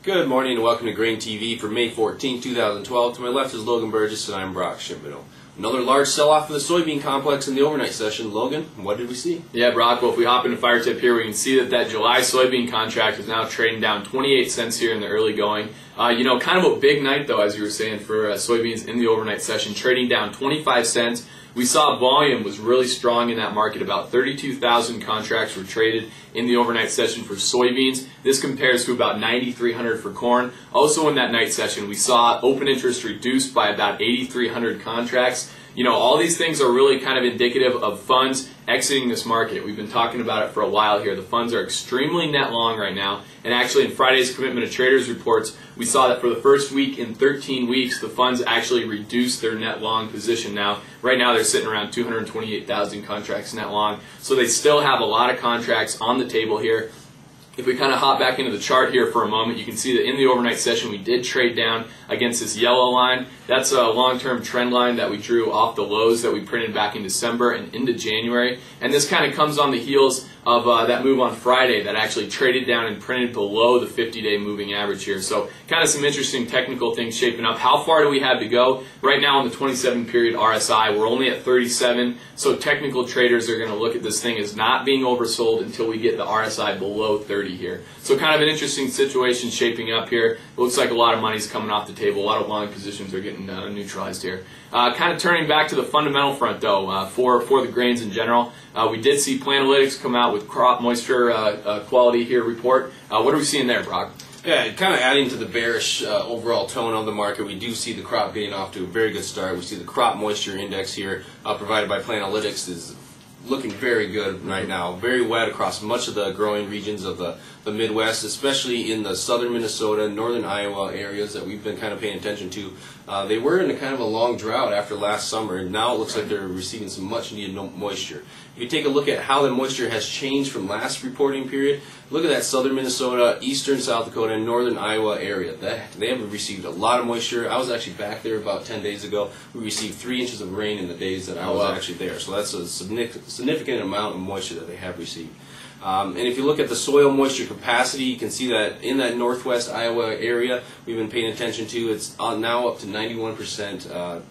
Good morning and welcome to GrainTV for May 14, 2012. To my left is Logan Burgess and I'm Brock Shimpino. Another large sell-off in the soybean complex in the overnight session. Logan, what did we see? Yeah, Brock, well, if we hop into fire tip here, we can see that July soybean contract is now trading down 28 cents here in the early going. Kind of a big night, though, as you were saying, for soybeans in the overnight session, trading down 25 cents. We saw volume was really strong in that market. About 32,000 contracts were traded in the overnight session for soybeans. This compares to about 9,300 for corn. Also in that night session, we saw open interest reduced by about 8,300 contracts. All these things are really kind of indicative of funds exiting this market. We've been talking about it for a while here. The funds are extremely net long right now. And actually in Friday's Commitment of Traders reports, we saw that for the first week in 13 weeks, the funds actually reduced their net long position now. Right now they're sitting around 228,000 contracts net long. So they still have a lot of contracts on the table here. If we kind of hop back into the chart here for a moment, you can see that in the overnight session we did trade down against this yellow line. That's a long-term trend line that we drew off the lows that we printed back in December and into January. And this kind of comes on the heels of that move on Friday that actually traded down and printed below the 50-day moving average here. So kind of some interesting technical things shaping up. How far do we have to go? Right now on the 27-period RSI, we're only at 37. So technical traders are going to look at this thing as not being oversold until we get the RSI below 30 here. So kind of an interesting situation shaping up here. It looks like a lot of money's coming off the table. A lot of long positions are getting neutralized here. Kind of turning back to the fundamental front, though, for the grains in general. We did see Planalytics come out with crop moisture quality here report. What are we seeing there, Brock? Yeah, kind of adding to the bearish overall tone of the market, we do see the crop getting off to a very good start. We see the crop moisture index here provided by Planalytics is looking very good right now. Very wet across much of the growing regions of the Midwest, especially in the southern Minnesota, northern Iowa areas that we've been kind of paying attention to. They were in a kind of a long drought after last summer, and now it looks like they're receiving some much needed moisture. If you take a look at how the moisture has changed from last reporting period, look at that southern Minnesota, eastern South Dakota, and northern Iowa area. They have received a lot of moisture. I was actually back there about 10 days ago. We received 3 inches of rain in the days that I was actually there. So that's a significant amount of moisture that they have received. And if you look at the soil moisture capacity, you can see that in that northwest Iowa area we've been paying attention to, it's now up to 91%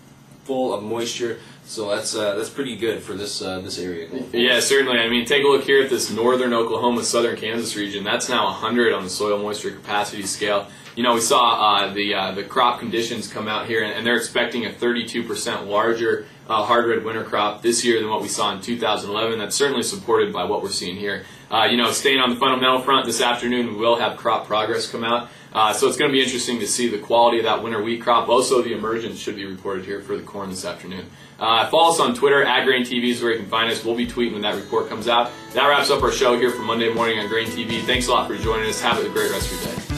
full of moisture. So that's pretty good for this area. Yeah, certainly. I mean, take a look here at this northern Oklahoma, southern Kansas region. That's now 100 on the soil moisture capacity scale. We saw the crop conditions come out here, and they're expecting a 32% larger hard red winter crop this year than what we saw in 2011. That's certainly supported by what we're seeing here. Staying on the fundamental front, this afternoon we will have crop progress come out. So it's going to be interesting to see the quality of that winter wheat crop. Also, the emergence should be reported here for the corn this afternoon. Follow us on Twitter, @GrainTV is where you can find us. We'll be tweeting when that report comes out. That wraps up our show here for Monday morning on GrainTV. Thanks a lot for joining us. Have a great rest of your day.